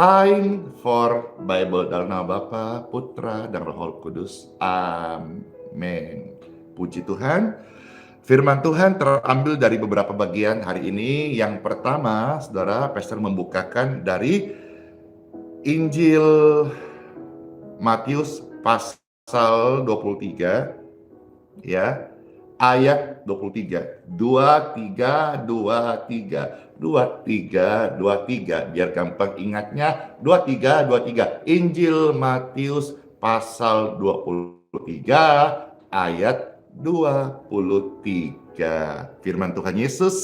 Time for Bible dalam nama Bapa, Putra, dan Roh Kudus. Amin. Puji Tuhan. Firman Tuhan terambil dari beberapa bagian hari ini. Yang pertama, saudara, Pastor membukakan dari Injil Matius pasal 23, ya, ayat 23. 23, 23, 23, 23. Biar gampang ingatnya, 23, 23. Injil Matius pasal 23, ayat 23. Firman Tuhan Yesus.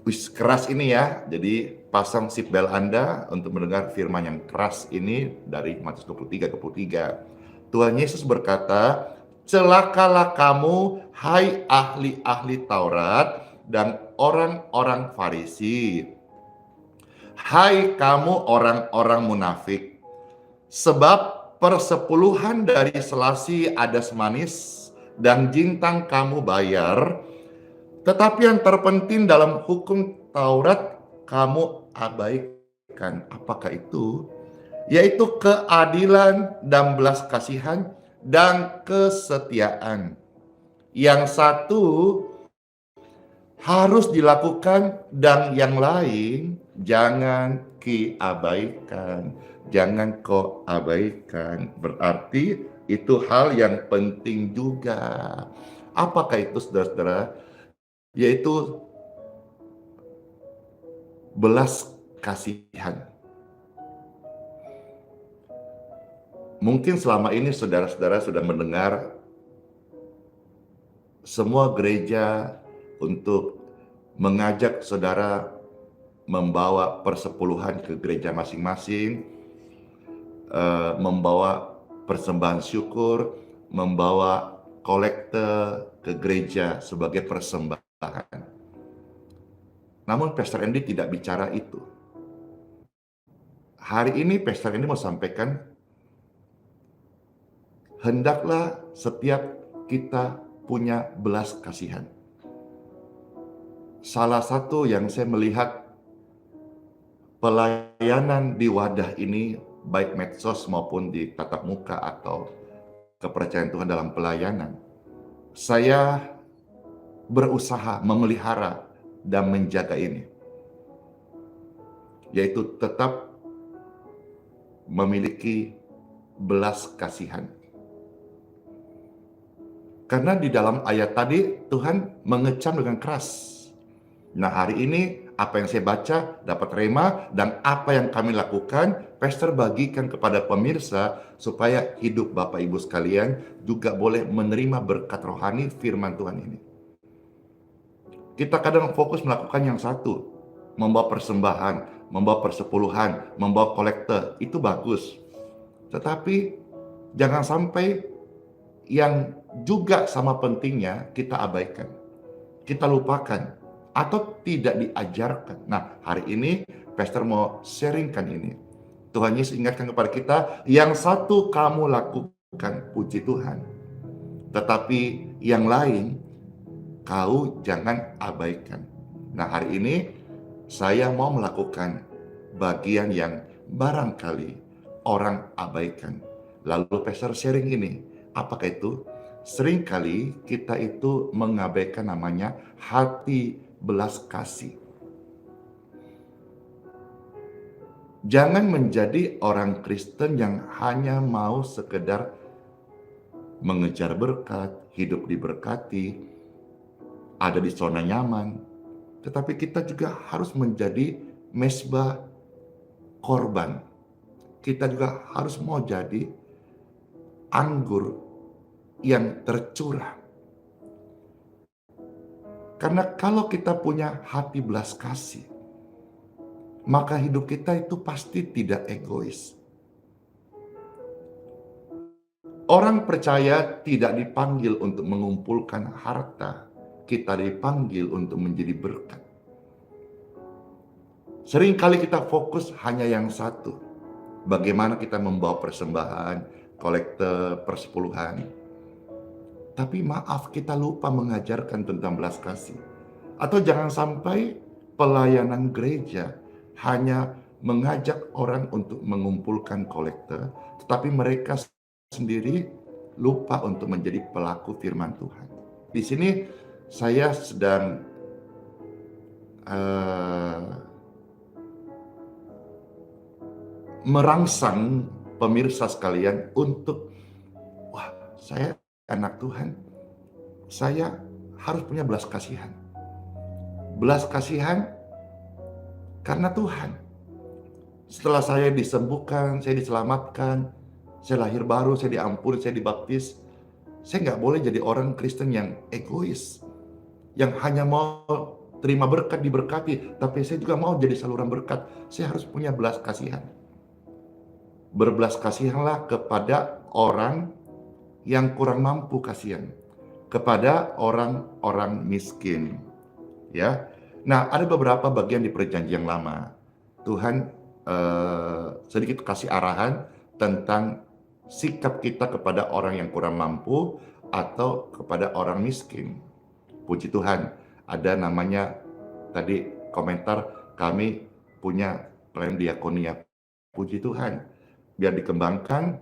Wis keras ini ya, jadi pasang seatbelt Anda untuk mendengar firman yang keras ini dari Matius 23. Tuhan Yesus berkata, "Celakalah kamu, hai ahli-ahli Taurat dan orang-orang Farisi. Hai kamu orang-orang munafik, sebab persepuluhan dari selasi adas manis dan jintang kamu bayar, tetapi yang terpenting dalam hukum Taurat kamu abaikan." Apakah itu? Yaitu keadilan dan belas kasihan dan kesetiaan. Yang satu harus dilakukan dan yang lain jangan diabaikan. Jangan kau abaikan. Berarti itu hal yang penting juga. Apakah itu, saudara-saudara? Yaitu belas kasihan. Mungkin selama ini saudara-saudara sudah mendengar semua gereja untuk mengajak saudara membawa persepuluhan ke gereja masing-masing, membawa persembahan syukur, membawa kolekte ke gereja sebagai persembahan. Namun Pastor Andy tidak bicara itu. Hari ini Pastor Andy mau sampaikan, hendaklah setiap kita punya belas kasihan. Salah satu yang saya melihat pelayanan di wadah ini, baik medsos maupun di tatap muka atau kepercayaan Tuhan dalam pelayanan, saya berusaha memelihara dan menjaga ini, yaitu tetap memiliki belas kasihan. Karena di dalam ayat tadi Tuhan mengecam dengan keras. Nah, hari ini apa yang saya baca dapat rema, dan apa yang kami lakukan Pastor bagikan kepada pemirsa supaya hidup Bapak Ibu sekalian juga boleh menerima berkat rohani firman Tuhan ini. Kita kadang fokus melakukan yang satu, membawa persembahan, membawa persepuluhan, membawa kolekte, itu bagus. Tetapi jangan sampai yang juga sama pentingnya kita abaikan, kita lupakan, atau tidak diajarkan. Nah, hari ini Pastor mau sharingkan ini. Tuhan Yesus ingatkan kepada kita, yang satu kamu lakukan, puji Tuhan, tetapi yang lain kau jangan abaikan. Nah, hari ini saya mau melakukan bagian yang barangkali orang abaikan. Lalu Pastor sharing ini. Apakah itu? Seringkali kita itu mengabaikan namanya hati belas kasih. Jangan menjadi orang Kristen yang hanya mau sekedar mengejar berkat, hidup diberkati, ada di zona nyaman. Tetapi kita juga harus menjadi mesbah korban. Kita juga harus mau jadi anggur yang tercurah. Karena kalau kita punya hati belas kasih, maka hidup kita itu pasti tidak egois. Orang percaya tidak dipanggil untuk mengumpulkan harta, kita dipanggil untuk menjadi berkat. Seringkali kita fokus hanya yang satu, bagaimana kita membawa persembahan, kolekte, persepuluhan. Tapi maaf, kita lupa mengajarkan tentang belas kasih. Atau jangan sampai pelayanan gereja hanya mengajak orang untuk mengumpulkan kolektor, tetapi mereka sendiri lupa untuk menjadi pelaku firman Tuhan. Di sini saya sedang merangsang pemirsa sekalian untuk, wah, saya anak Tuhan, saya harus punya belas kasihan. Belas kasihan karena Tuhan. Setelah saya disembuhkan, saya diselamatkan, saya lahir baru, saya diampuni, saya dibaptis, saya nggak boleh jadi orang Kristen yang egois, yang hanya mau terima berkat, diberkati, tapi saya juga mau jadi saluran berkat. Saya harus punya belas kasihan. Berbelas kasihanlah kepada orang yang kurang mampu, kasihan kepada orang-orang miskin. Ya, nah ada beberapa bagian di Perjanjian Lama. Tuhan sedikit kasih arahan tentang sikap kita kepada orang yang kurang mampu atau kepada orang miskin. Puji Tuhan, ada namanya tadi komentar, kami punya pelayanan diakonia. Puji Tuhan, biar dikembangkan,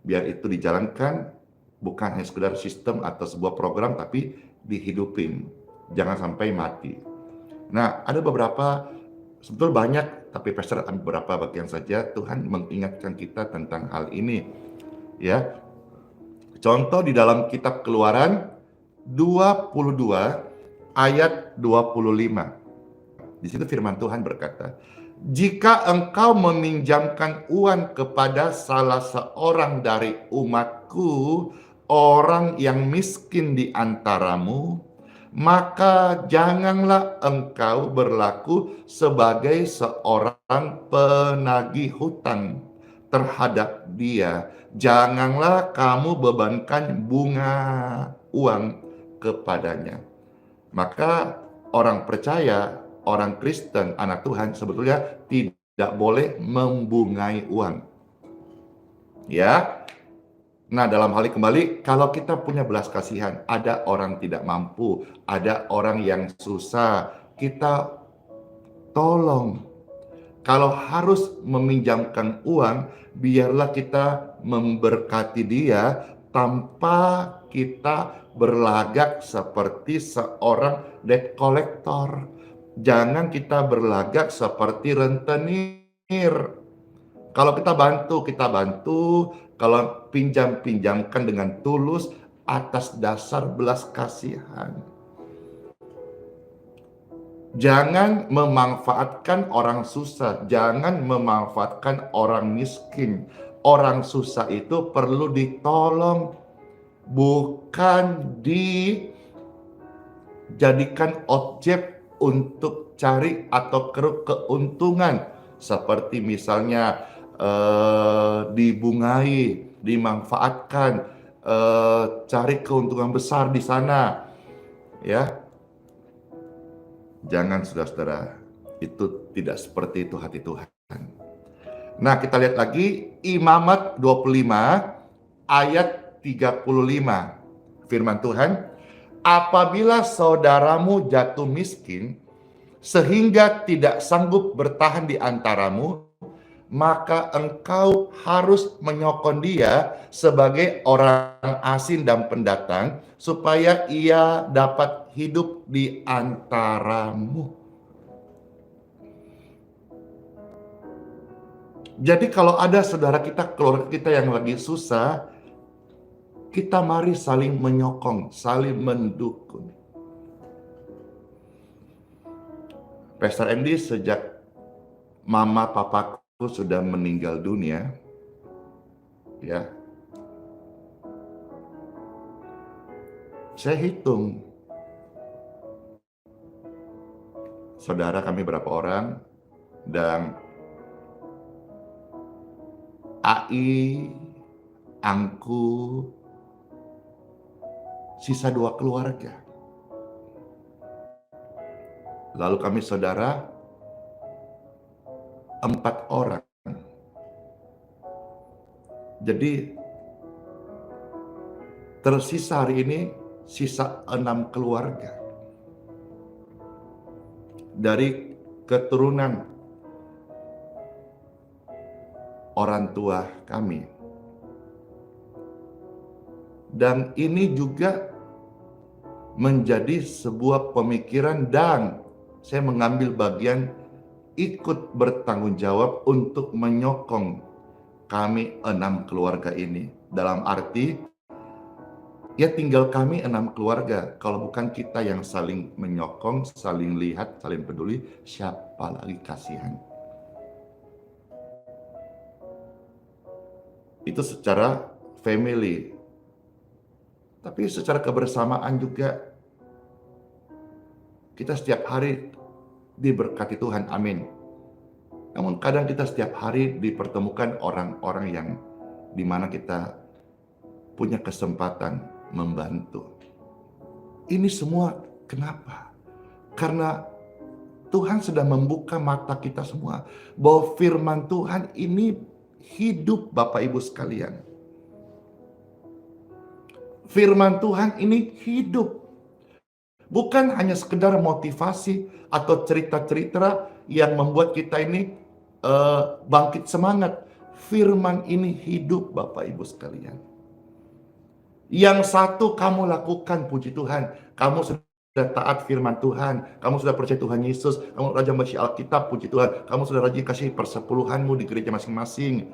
biar itu dijalankan, bukan hanya sekedar sistem atau sebuah program, tapi dihidupin. Jangan sampai mati. Nah, ada beberapa, sebetulnya banyak, tapi pastor ambil beberapa bagian saja. Tuhan mengingatkan kita tentang hal ini. Ya, contoh di dalam kitab Keluaran 22 ayat 25. Di situ firman Tuhan berkata, jika engkau meminjamkan uang kepada salah seorang dari umatku, orang yang miskin di antaramu, maka janganlah engkau berlaku sebagai seorang penagih hutang terhadap dia. Janganlah kamu bebankan bunga uang kepadanya. Maka orang percaya, orang Kristen, anak Tuhan sebetulnya tidak boleh membungai uang. Ya. Nah, dalam hal ini kembali, kalau kita punya belas kasihan, ada orang tidak mampu, ada orang yang susah, kita tolong. Kalau harus meminjamkan uang, biarlah kita memberkati dia tanpa kita berlagak seperti seorang debt collector. Jangan kita berlagak seperti rentenir. Kalau kita bantu. Kalau pinjamkan dengan tulus atas dasar belas kasihan. Jangan memanfaatkan orang susah, jangan memanfaatkan orang miskin. Orang susah itu perlu ditolong, bukan dijadikan objek untuk cari atau keuntungan. Seperti misalnya dibungai, dimanfaatkan, cari keuntungan besar di sana, ya. Jangan, saudara-saudara, itu tidak seperti itu hati Tuhan. Nah, kita lihat lagi Imamat 25 ayat 35. Firman Tuhan, apabila saudaramu jatuh miskin sehingga tidak sanggup bertahan di antaramu, maka engkau harus menyokong dia sebagai orang asing dan pendatang, supaya ia dapat hidup di antaramu. Jadi kalau ada saudara kita, keluarga kita yang lagi susah, kita mari saling menyokong, saling mendukung. Pastor Andy, sejak mama papaku sudah meninggal dunia, ya, saya hitung saudara kami berapa orang, dan AI, Angku, sisa 2 keluarga. Lalu kami saudara 4 orang. Jadi tersisa hari ini sisa 6 keluarga. Dari keturunan orang tua kami. Dan ini juga menjadi sebuah pemikiran dan saya mengambil bagian ikut bertanggung jawab untuk menyokong kami 6 keluarga ini. Dalam arti, ya tinggal kami 6 keluarga. Kalau bukan kita yang saling menyokong, saling lihat, saling peduli, siapa lagi kasihan. Itu secara family. Tapi secara kebersamaan juga, kita setiap hari diberkati Tuhan, amin. Namun kadang kita setiap hari dipertemukan orang-orang yang dimana kita punya kesempatan membantu. Ini semua kenapa? Karena Tuhan sudah membuka mata kita semua bahwa firman Tuhan ini hidup, Bapak Ibu sekalian. Firman Tuhan ini hidup. Bukan hanya sekedar motivasi atau cerita-cerita yang membuat kita ini bangkit semangat. Firman ini hidup, Bapak Ibu sekalian. Yang satu kamu lakukan, puji Tuhan. Kamu sudah taat firman Tuhan. Kamu sudah percaya Tuhan Yesus. Kamu rajin baca Alkitab, puji Tuhan. Kamu sudah rajin kasih persepuluhanmu di gereja masing-masing.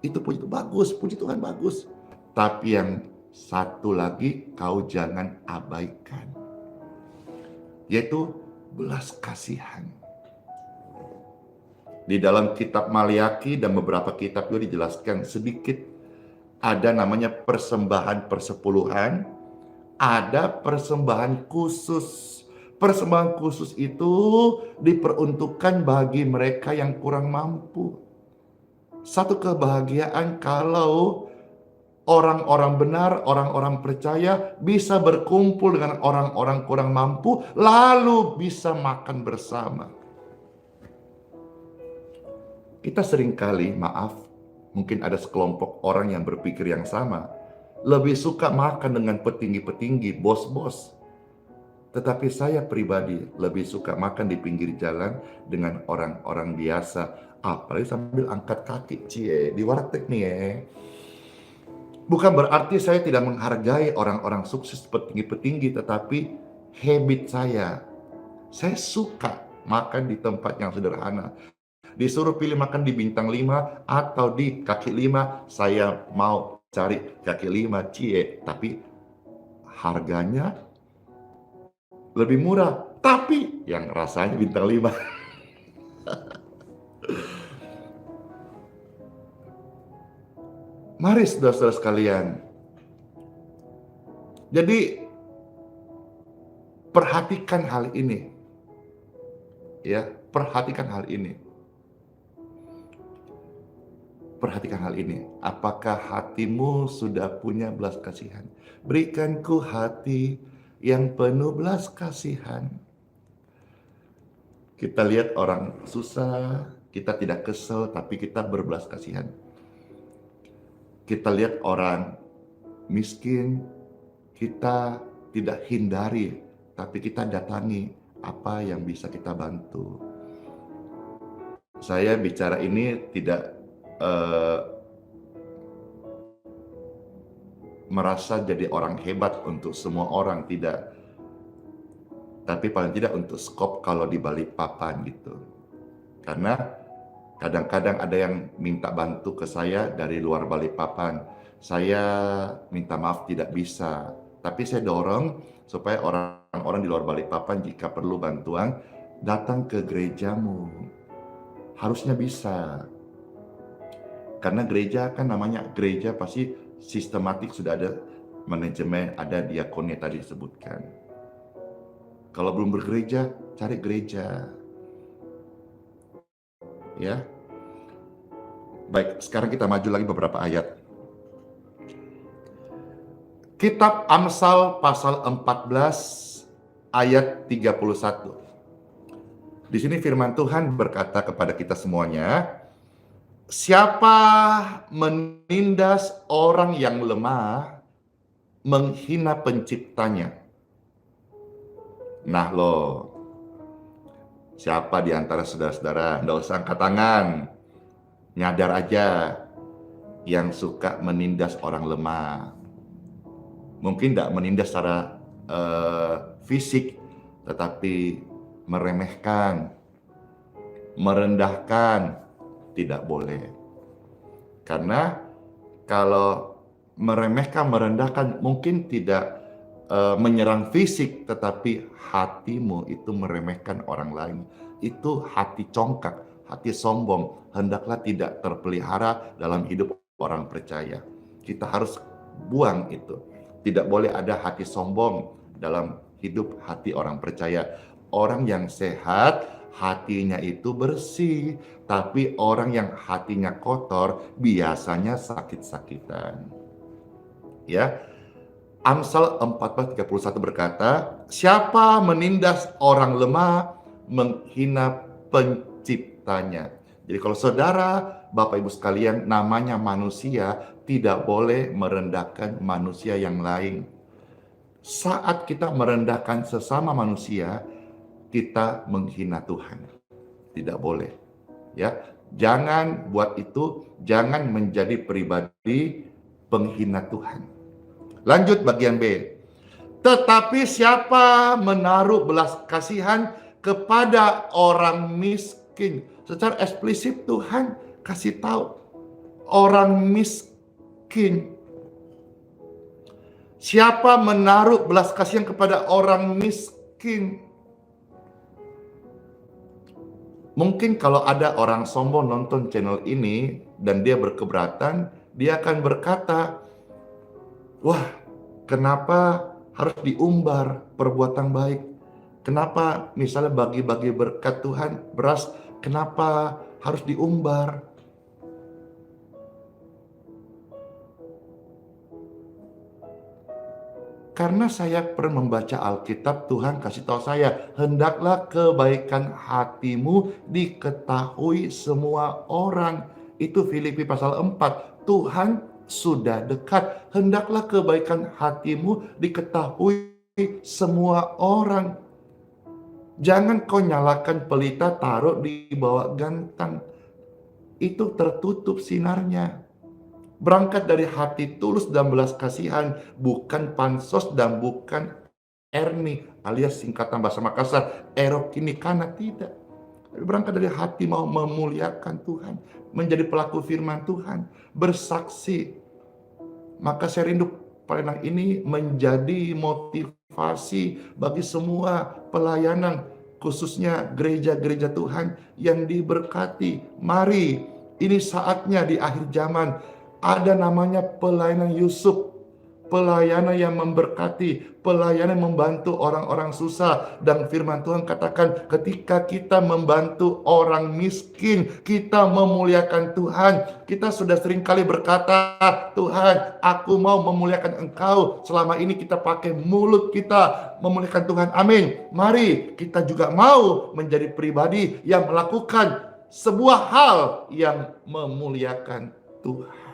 Itu puji Tuhan, bagus. Puji Tuhan, bagus. Tapi yang satu lagi kau jangan abaikan, yaitu belas kasihan. Di dalam kitab Maliaki dan beberapa kitab juga dijelaskan sedikit, ada namanya persembahan persepuluhan, ada persembahan khusus. Persembahan khusus itu diperuntukkan bagi mereka yang kurang mampu. Satu kebahagiaan kalau orang-orang benar, orang-orang percaya bisa berkumpul dengan orang-orang kurang mampu, lalu bisa makan bersama. Kita seringkali, maaf, mungkin ada sekelompok orang yang berpikir yang sama, lebih suka makan dengan petinggi-petinggi, bos-bos. Tetapi saya pribadi lebih suka makan di pinggir jalan dengan orang-orang biasa, apalagi sambil angkat kaki, di warteg nih ya. Bukan berarti saya tidak menghargai orang-orang sukses petinggi-petinggi, tetapi habit saya suka makan di tempat yang sederhana. Disuruh pilih makan di bintang 5 atau di kaki 5, saya mau cari kaki 5, tapi harganya lebih murah, tapi yang rasanya bintang 5. Mari saudara-saudara sekalian, jadi perhatikan hal ini, ya, perhatikan hal ini. Perhatikan hal ini. Apakah hatimu sudah punya belas kasihan? Berikanku hati yang penuh belas kasihan. Kita lihat orang susah, kita tidak kesel, tapi kita berbelas kasihan. Kita lihat orang miskin, kita tidak hindari, tapi kita datangi apa yang bisa kita bantu. Saya bicara ini tidak merasa jadi orang hebat untuk semua orang, tidak. Tapi paling tidak untuk skop kalau di Balikpapan gitu. Karena kadang-kadang ada yang minta bantu ke saya dari luar Balikpapan. Saya minta maaf tidak bisa. Tapi saya dorong supaya orang-orang di luar Balikpapan jika perlu bantuan, datang ke gerejamu. Harusnya bisa. Karena gereja kan namanya gereja pasti sistematik, sudah ada manajemen, ada diakonnya tadi disebutkan. Kalau belum bergereja, cari gereja. Ya. Baik, sekarang kita maju lagi beberapa ayat. Kitab Amsal pasal 14 ayat 31. Di sini firman Tuhan berkata kepada kita semuanya, siapa menindas orang yang lemah, menghina penciptanya. Nah loh, siapa di antara saudara-saudara, nggak usah angkat tangan. Nyadar aja yang suka menindas orang lemah. Mungkin tidak menindas secara fisik, tetapi meremehkan, merendahkan, tidak boleh. Karena kalau meremehkan, merendahkan mungkin tidak menyerang fisik, tetapi hatimu itu meremehkan orang lain. Itu hati congkak, hati sombong, hendaklah tidak terpelihara dalam hidup orang percaya. Kita harus buang itu. Tidak boleh ada hati sombong dalam hidup hati orang percaya. Orang yang sehat, hatinya itu bersih. Tapi orang yang hatinya kotor, biasanya sakit-sakitan. Ya, Amsal 14:31 berkata, siapa menindas orang lemah, menghina penciptanya. Jadi kalau saudara, Bapak Ibu sekalian, namanya manusia, tidak boleh merendahkan manusia yang lain. Saat kita merendahkan sesama manusia, kita menghina Tuhan. Tidak boleh. Ya, jangan buat itu, jangan menjadi pribadi penghina Tuhan. Lanjut bagian B. Tetapi siapa menaruh belas kasihan kepada orang miskin? Secara eksplisit Tuhan kasih tahu orang miskin. Siapa menaruh belas kasihan kepada orang miskin? Mungkin kalau ada orang sombong nonton channel ini dan dia berkeberatan, dia akan berkata, wah, kenapa harus diumbar perbuatan baik? Kenapa misalnya bagi-bagi berkat Tuhan, beras, kenapa harus diumbar? Karena saya pernah membaca Alkitab, Tuhan kasih tahu saya, hendaklah kebaikan hatimu diketahui semua orang. Itu Filipi pasal 4. Tuhan sudah dekat. Hendaklah kebaikan hatimu diketahui semua orang. Jangan kau nyalakan pelita taruh di bawah gantang. Itu tertutup sinarnya. Berangkat dari hati tulus dan belas kasihan, bukan pansos dan bukan erni, alias singkatan bahasa Makassar, erokinikana, tidak. Berangkat dari hati mau memuliakan Tuhan, menjadi pelaku firman Tuhan, bersaksi. Maka saya rindu pelayanan ini menjadi motivasi bagi semua pelayanan, khususnya gereja-gereja Tuhan yang diberkati. Mari, ini saatnya di akhir zaman. Ada namanya pelayanan Yusuf, pelayanan yang memberkati, pelayanan yang membantu orang-orang susah. Dan firman Tuhan katakan, ketika kita membantu orang miskin, kita memuliakan Tuhan. Kita sudah sering kali berkata, Tuhan, aku mau memuliakan Engkau. Selama ini kita pakai mulut kita memuliakan Tuhan. Amin. Mari kita juga mau menjadi pribadi yang melakukan sebuah hal yang memuliakan Tuhan.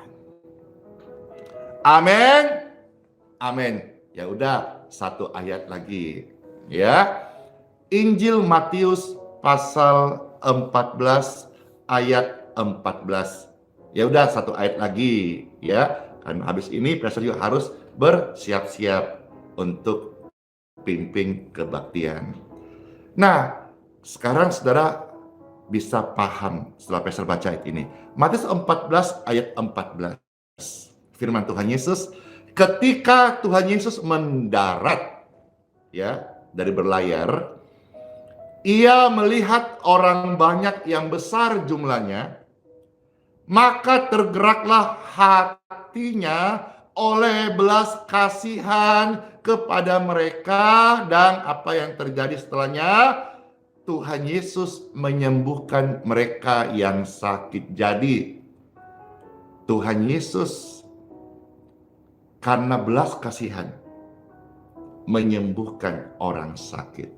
Amin. Amin. Ya udah, satu ayat lagi. Ya. Injil Matius pasal 14 ayat 14. Ya udah, satu ayat lagi, ya. Kan habis ini pastor juga harus bersiap-siap untuk pimpin kebaktian. Nah, sekarang saudara bisa paham setelah pastor baca ayat ini. Matius 14 ayat 14. Firman Tuhan Yesus, ketika Tuhan Yesus mendarat, ya, dari berlayar, ia melihat orang banyak yang besar jumlahnya, maka tergeraklah hatinya oleh belas kasihan kepada mereka. Dan apa yang terjadi setelahnya? Tuhan Yesus menyembuhkan mereka yang sakit. Jadi Tuhan Yesus karena belas kasihan menyembuhkan orang sakit.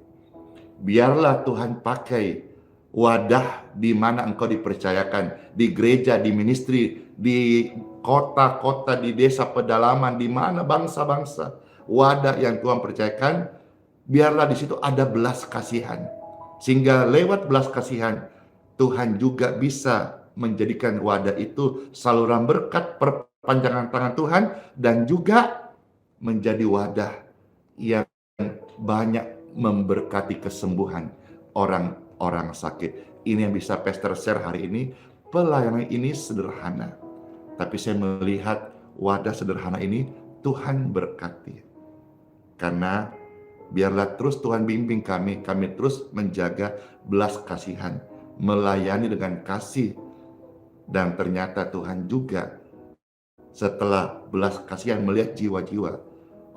Biarlah Tuhan pakai wadah di mana engkau dipercayakan, di gereja, di ministry, di kota-kota, di desa pedalaman, di mana bangsa-bangsa, wadah yang Tuhan percayakan, biarlah di situ ada belas kasihan. Sehingga lewat belas kasihan, Tuhan juga bisa menjadikan wadah itu saluran berkat, perpanjangan tangan Tuhan, dan juga menjadi wadah yang banyak memberkati kesembuhan orang-orang sakit. Ini yang bisa Pastor share hari ini. Pelayanan ini sederhana, tapi saya melihat wadah sederhana ini Tuhan berkati. Karena biarlah terus Tuhan bimbing kami terus menjaga belas kasihan, melayani dengan kasih. Dan ternyata Tuhan juga setelah belas kasihan melihat jiwa-jiwa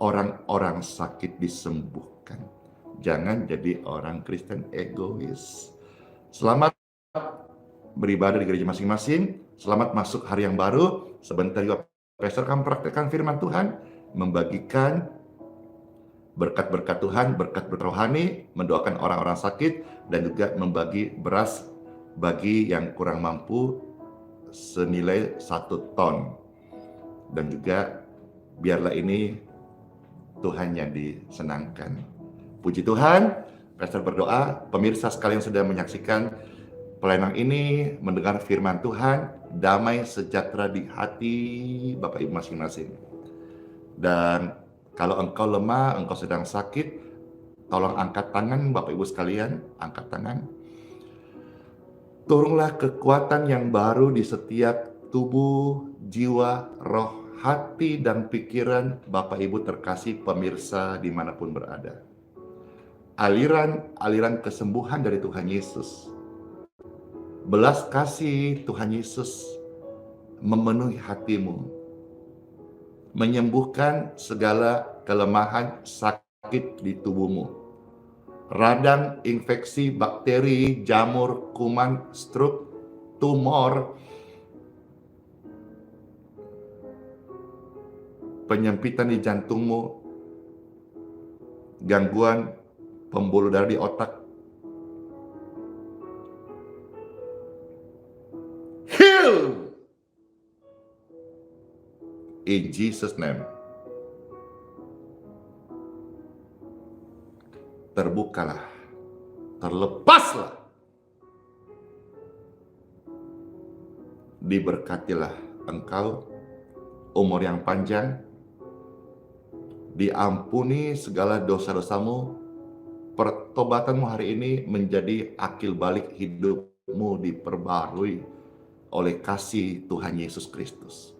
orang-orang sakit disembuhkan. Jangan jadi orang Kristen egois. Selamat beribadah di gereja masing-masing. Selamat masuk hari yang baru. Sebentar juga Pastor akan praktekkan firman Tuhan, membagikan berkat-berkat Tuhan, berkat rohani, mendoakan orang-orang sakit, dan juga membagi beras bagi yang kurang mampu senilai 1 ton. Dan juga biarlah ini Tuhan yang disenangkan. Puji Tuhan, Pastor berdoa, pemirsa sekalian sudah menyaksikan pelayanan ini, mendengar firman Tuhan, damai sejahtera di hati Bapak Ibu masing-masing. Dan kalau engkau lemah, engkau sedang sakit, tolong angkat tangan Bapak Ibu sekalian, angkat tangan. Turunlah kekuatan yang baru di setiap tubuh, jiwa, roh, hati, dan pikiran Bapak Ibu terkasih pemirsa dimanapun berada. Aliran kesembuhan dari Tuhan Yesus, belas kasih Tuhan Yesus memenuhi hatimu, menyembuhkan segala kelemahan sakit di tubuhmu. Radang infeksi bakteri, jamur, kuman, stroke, tumor, penyempitan di jantungmu, gangguan pembuluh darah di otak. Heal! In Jesus' name. Terbukalah, terlepaslah, diberkatilah engkau, umur yang panjang, diampuni segala dosa-dosamu, pertobatanmu hari ini menjadi akil balik hidupmu diperbarui oleh kasih Tuhan Yesus Kristus.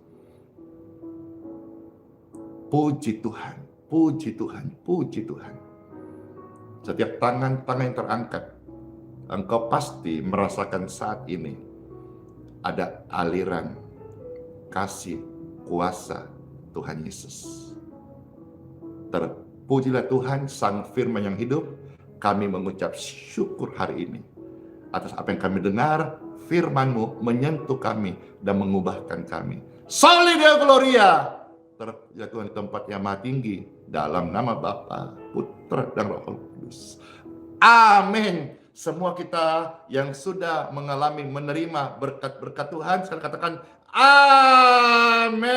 Puji Tuhan, puji Tuhan, puji Tuhan. Setiap tangan-tangan yang terangkat, engkau pasti merasakan saat ini ada aliran kasih kuasa Tuhan Yesus. Terpujilah Tuhan, Sang Firman yang hidup. Kami mengucap syukur hari ini atas apa yang kami dengar. Firman-Mu menyentuh kami dan mengubahkan kami. Soli Deo Gloria. Terpujilah Tuhan di tempat yang maha tinggi, dalam nama Bapa, Putra, dan Roh Kudus. Amin. Semua kita yang sudah mengalami, menerima berkat-berkat Tuhan, sekarang katakan amin.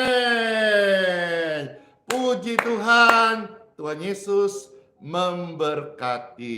Puji Tuhan, Tuhan Yesus memberkati.